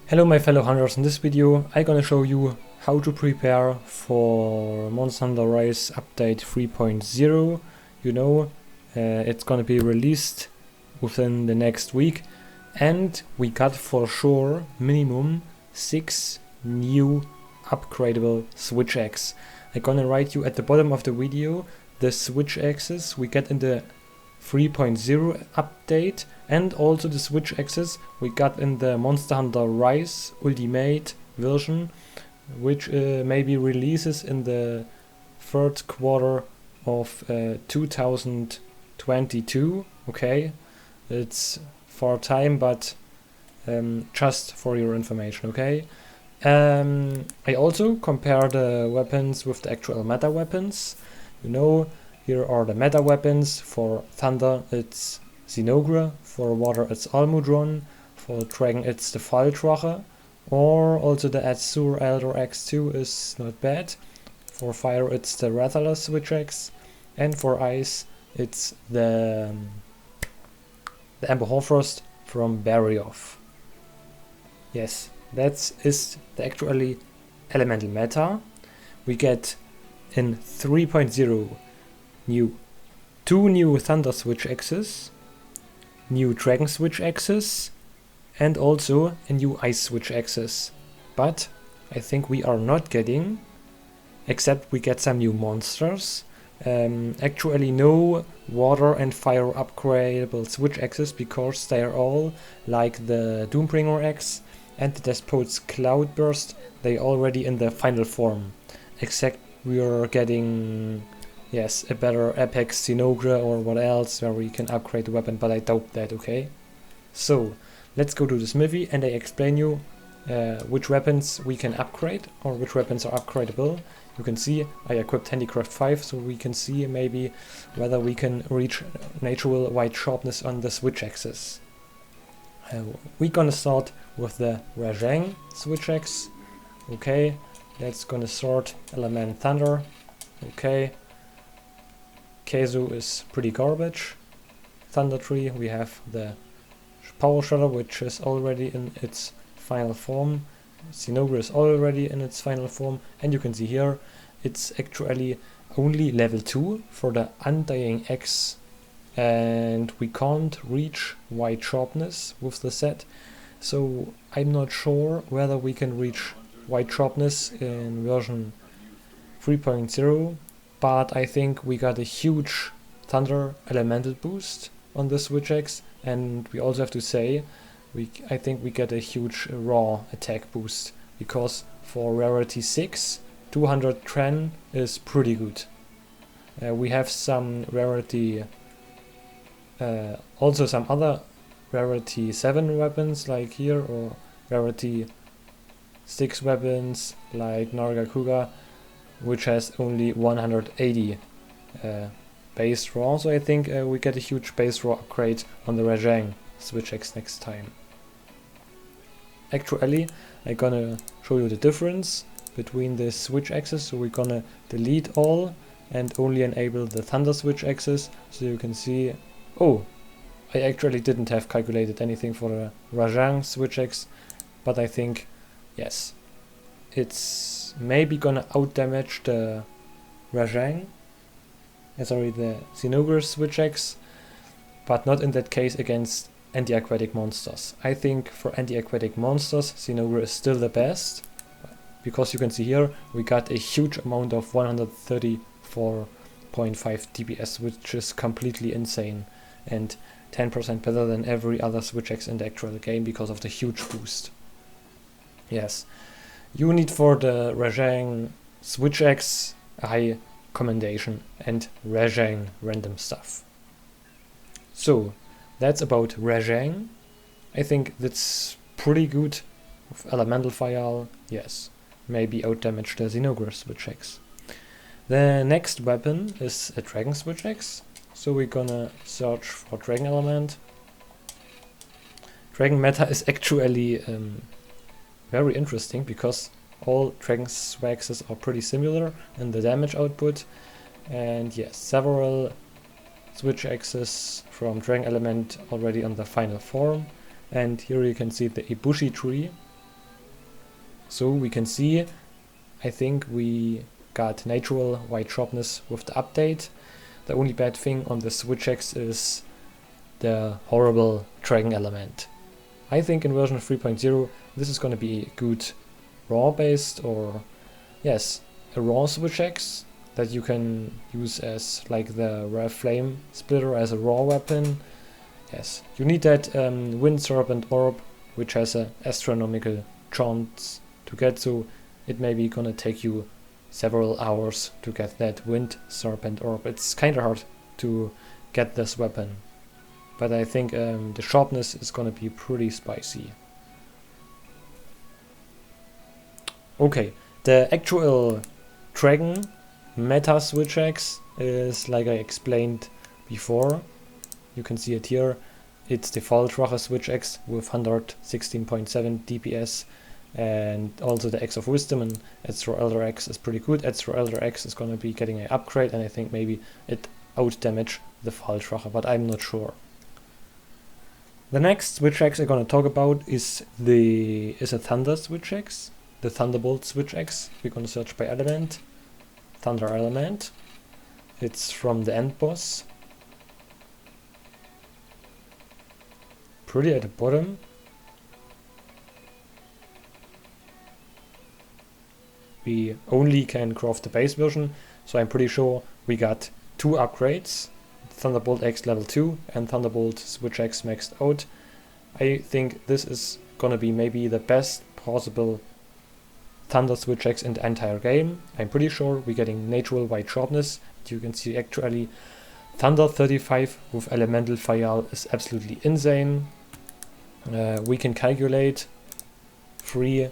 Hello my fellow hunters, in this video I'm gonna show you how to prepare for Monster Hunter Rise update 3.0. You know, it's gonna be released within the next week, and we got for sure minimum 6 new upgradable switch axes. I'm gonna write you at the bottom of the video the switch axes we get in the 3.0 update, and also the switch axes we got in the Monster Hunter Rise Ultimate version, which maybe releases in the third quarter of 2022. Okay, it's for time, but just for your information. Okay. I also compare the weapons with the actual meta weapons. You know, here are the meta weapons. For Thunder it's Zinogre, for Water it's Almudron, for Dragon it's the Falldrache, or also the Azure Elder X2 is not bad. For Fire it's the Rathalos Switch Axe, and for Ice it's the Ember Horfrost from Barioth. Yes, that is the actually elemental meta. We get in 3.0 two new Thunder Switch Axes, new Dragon Switch Axes, and also a new Ice Switch Axes. But I think we are not getting, except we get some new monsters. Actually no water and fire upgradable switch axes, because they are all like the Doombringer Axe and the Despot's Cloudburst. They already in the final form, except we are getting, yes, a better Apex Zinogre or what else where we can upgrade the weapon, but I doubt that. Okay, so let's go to the smithy and I explain you which weapons we can upgrade or which weapons are upgradable. You can see I equipped Handicraft 5, so we can see maybe whether we can reach natural white sharpness on the switch axes. We're gonna start with the Rajang switch axe. Okay, that's gonna start Element Thunder. Okay, Keizu is pretty garbage. Thunder Tree, we have the Power Shutter, which is already in its final form. Zinogre is already in its final form, and you can see here it's actually only level 2 for the Undying Axe, and we can't reach white sharpness with the set, so I'm not sure whether we can reach white sharpness in version 3.0, but I think we got a huge Thunder Elemental boost on the Switch Axe, and we also have to say I think we get a huge raw attack boost, because for rarity 6 210 is pretty good. We have some rarity, also some other rarity 7 weapons like here, or rarity 6 weapons like Nargacuga, which has only 180 base raw, so I think we get a huge base raw upgrade on the Rajang Switch Axe next time. Actually, I'm gonna show you the difference between the switch axes, so we're gonna delete all and only enable the Thunder switch axes, so you can see, oh, I actually didn't have calculated anything for the Rajang switch axe, but I think, yes, it's maybe gonna outdamage the Rajang, sorry, the Zinogre switch axe, but not in that case against anti-aquatic monsters. I think for anti-aquatic monsters Zinogre is still the best, because you can see here we got a huge amount of 134.5 DPS, which is completely insane, and 10% better than every other switch axe in the actual game because of the huge boost. Yes, you need for the Rajang switch axe a high commendation and Rajang random stuff. So that's about Rajang. I think that's pretty good with elemental fire. Yes, maybe outdamage the Zinogre switch axe. The next weapon is a Dragon switch axe, so we're gonna search for Dragon element. Dragon meta is actually very interesting, because all Dragon axes are pretty similar in the damage output, and yes, several switch axes from Dragon element already on the final form, and here you can see the ibushi tree, So we can see, I think we got natural white sharpness with the update. The only bad thing on the switch X is the horrible dragon element. I think in version 3.0 this is going to be a good raw based, or yes, a raw switch X that you can use as like the rare flame splitter as a raw weapon. Yes, you need that wind serpent orb, which has an astronomical chance to get, so it may be gonna take you several hours to get that wind serpent orb. It's kinda hard to get this weapon, but I think the sharpness is gonna be pretty spicy. Okay, the actual dragon meta switch X is like I explained before. You can see it here. It's the Faldrache switch X with 116.7 DPS, and also the X of Wisdom and Extra Elder X is pretty good. Extra Elder X is gonna be getting an upgrade, and I think maybe it out damage the Faldrache, but I'm not sure. The next switch X I'm gonna talk about is a Thunder switch X, the Thunderbolt switch X. We're gonna search by element, Thunder element. It's from the end boss. Pretty at the bottom. We only can craft the base version, so I'm pretty sure we got 2 upgrades, Thunderbolt X level 2 and Thunderbolt Switch X maxed out. I think this is gonna be maybe the best possible Thunder Switch X in the entire game. I'm pretty sure we're getting natural white sharpness. You can see actually Thunder 35 with elemental fire is absolutely insane. We can calculate 5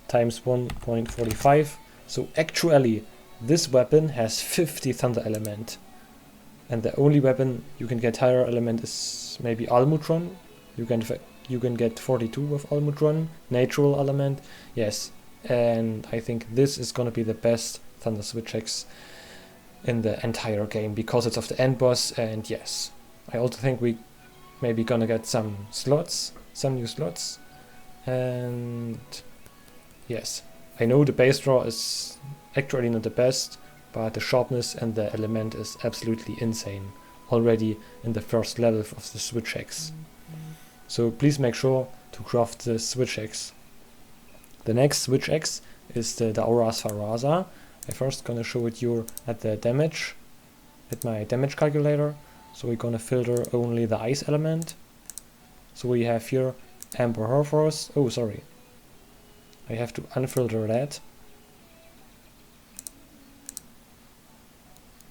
times 1.45. So actually this weapon has 50 thunder element, and the only weapon you can get higher element is maybe Almutron. You can get 42 with Almutron, natural element, yes. And I think this is gonna be the best Thunder Switch X in the entire game because it's of the end boss. And yes, I also think we maybe gonna get some new slots. And yes, I know the base draw is actually not the best, but the sharpness and the element is absolutely insane already in the first level of the Switch X. So please make sure to craft the Switch X. The next Switch X is the daoras farasa. I'm first gonna show it you at the damage, at my damage calculator. So we're gonna filter only the ice element. So we have here Amber Herfrost. Oh, sorry. I have to unfilter that.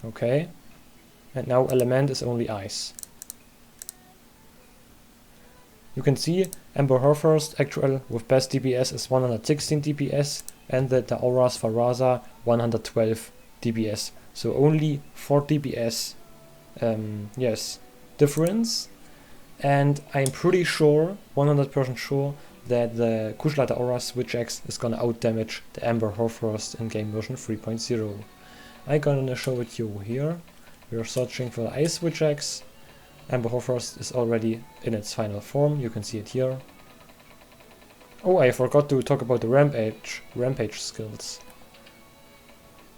Okay. And now element is only ice. You can see Amber Herfrost actual with best DPS is 116 DPS and the daoras farasa 112 DPS. So only 4 DPS yes, difference. And I'm pretty sure, 100% sure, that the Kushala daora switch X is gonna outdamage the Amber Herfrost in game version 3.0. I'm gonna show it you here. We're searching for the ice switch X. Amber Herfrost is already in its final form, you can see it here. Oh, I forgot to talk about the rampage skills.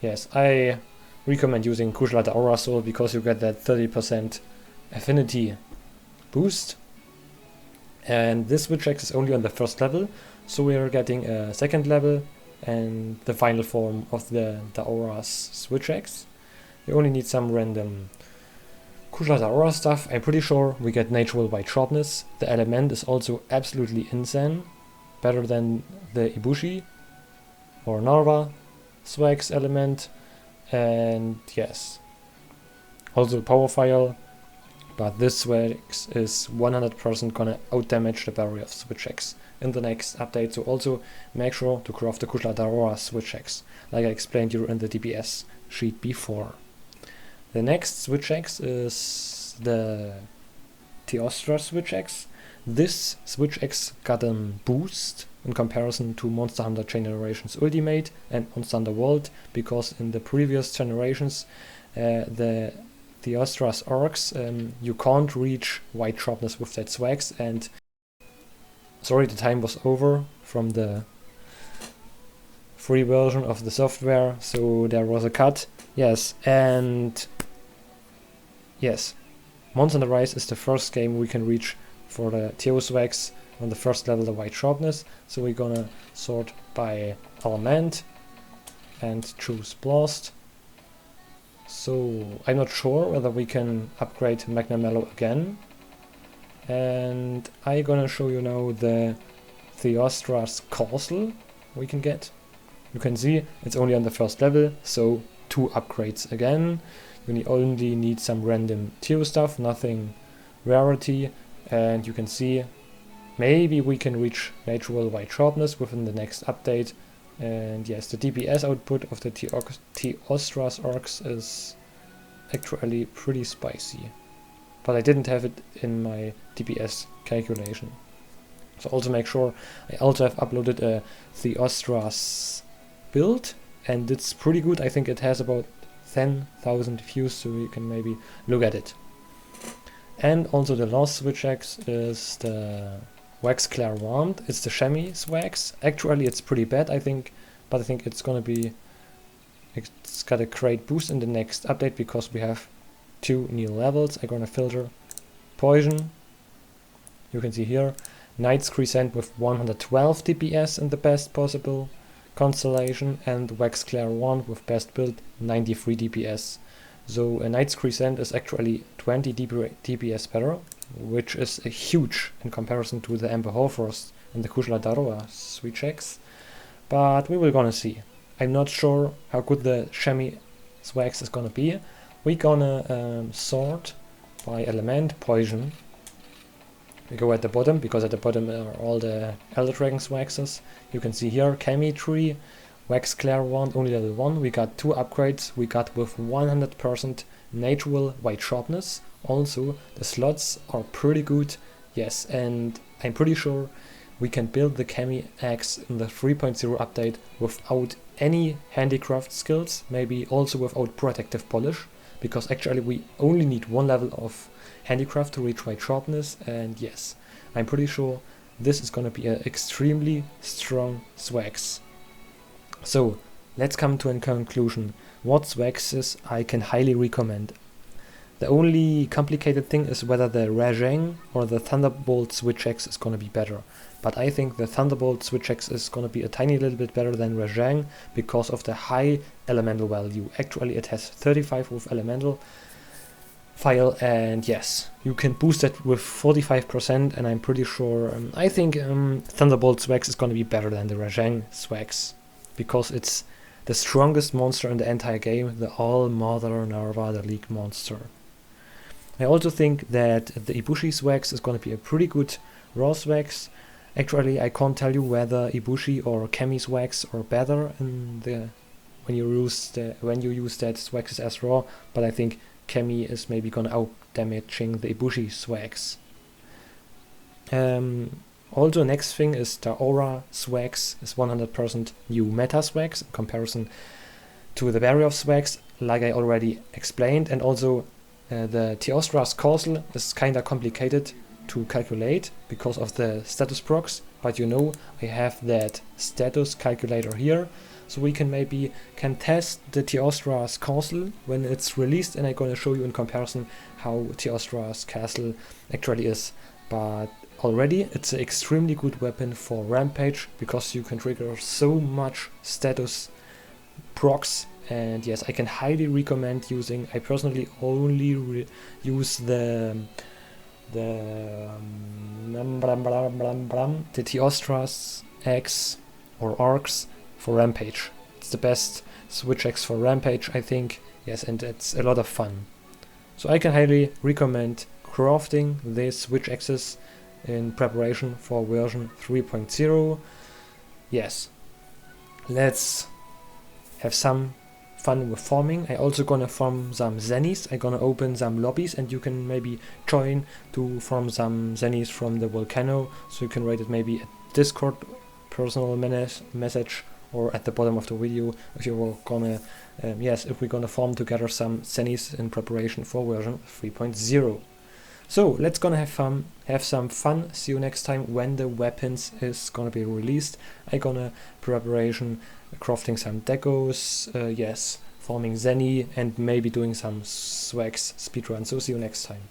Yes, I recommend using Kushala daora Soul because you get that 30% affinity boost. And this switch X is only on the first level, so we are getting a second level and the final form of the daoras switch X. We only need some random Kushala daora stuff. I'm pretty sure we get natural white sharpness. The element is also absolutely insane, better than the ibushi or narwa swags element. And yes, also power file, but this swags is 100% gonna outdamage the barrier of switch X in the next update. So also make sure to craft the Kushala daora switch X, like I explained you in the DPS sheet before. The next switch X is the teostra switch X. This switch X got a boost in comparison to Monster Hunter Generations Ultimate and Monster Hunter World, because in the previous generations the teostras orcs you can't reach white sharpness with that swags, and Sorry, the time was over from the free version of the software, so there was a cut. Yes, and yes, Monster the Rise is the first game we can reach for the teostra on the first level, the white sharpness. So we're gonna sort by element and choose blast. So I'm not sure whether we can upgrade Magna Mellow again. And I'm gonna show you now the Teostra's castle we can get. You can see it's only on the first level, so 2 upgrades again. You only need some random tier stuff, nothing rarity, and you can see maybe we can reach natural white sharpness within the next update. And yes, the DPS output of the Teostra's orcs is actually pretty spicy, but I didn't have it in my DPS calculation. So also make sure I also have uploaded a Teostra's build, and it's pretty good. I think it has about 10,000 views, so you can maybe look at it. And also the last switch X is the Wax Clairvoyant. It's the chamois wax. Actually it's pretty bad, I think, but I think it's got a great boost in the next update because we have 2 new levels. I'm gonna filter Poison. You can see here Knight's Crescent with 112 DPS in the best possible constellation, and Wax Clairvoyant with best build 93 DPS. So a Knight's Crescent is actually 20 DPS better, which is a huge in comparison to the MHR Frost and the Kushala daora switch X. But we will gonna see. I'm not sure how good the chamois wax is gonna be. We're gonna sort by element poison. We go at the bottom, because at the bottom are all the Elder Dragon's waxes. You can see here, Chemi Tree, Wax Clairvoyant, only level 1. We got 2 upgrades. We got with 100% natural white sharpness. Also, the slots are pretty good. Yes, and I'm pretty sure we can build the Chemi axe in the 3.0 update without any handicraft skills, maybe also without protective polish, because actually we only need 1 level of handicraft to reach white sharpness. And yes, I'm pretty sure this is gonna be an extremely strong swags. So let's come to a conclusion. What swags I can highly recommend. The only complicated thing is whether the Rajang or the Thunderbolt Switch X is gonna be better. But I think the Thunderbolt Switch X is gonna be a tiny little bit better than Rajang because of the high elemental value. Actually it has 35 with elemental file, and yes, you can boost it with 45%, and I'm pretty sure, I think Thunderbolt Swags is gonna be better than the Rajang Swags, because it's the strongest monster in the entire game, the all-mother narwa, the league monster. I also think that the ibushi Swags is gonna be a pretty good raw Swags. Actually, I can't tell you whether ibushi or Chemi Swags are better in the when you use that Swags as raw, but I think Chemi is maybe gonna out damaging the ibushi Swags. Also, next thing is the daora Swags is 100% new meta Swags in comparison to the barrier of Swags, like I already explained. And also the Teostra's castle is kinda complicated to calculate because of the status procs, but you know I have that status calculator here, so we can maybe test the Teostra's castle when it's released, and I'm gonna show you in comparison how Teostra's castle actually is. But already it's an extremely good weapon for rampage because you can trigger so much status procs. And yes, I can highly recommend using. I personally only use the Teostra's X or Arcs for rampage. It's the best switch X for rampage, I think. Yes, and it's a lot of fun. So I can highly recommend crafting these switch X's in preparation for version 3.0. Yes, let's have some fun with farming. I also gonna farm some zennies. I'm gonna open some lobbies, and you can maybe join to farm some zennies from the volcano, so you can write it maybe a Discord personal message or at the bottom of the video if you're gonna if we're gonna farm together some zennies in preparation for version 3.0. So let's gonna have some fun. See you next time when the weapons is gonna be released. I gonna preparation, crafting some decos, yes, forming Zenny, and maybe doing some swags speedrun. So see you next time.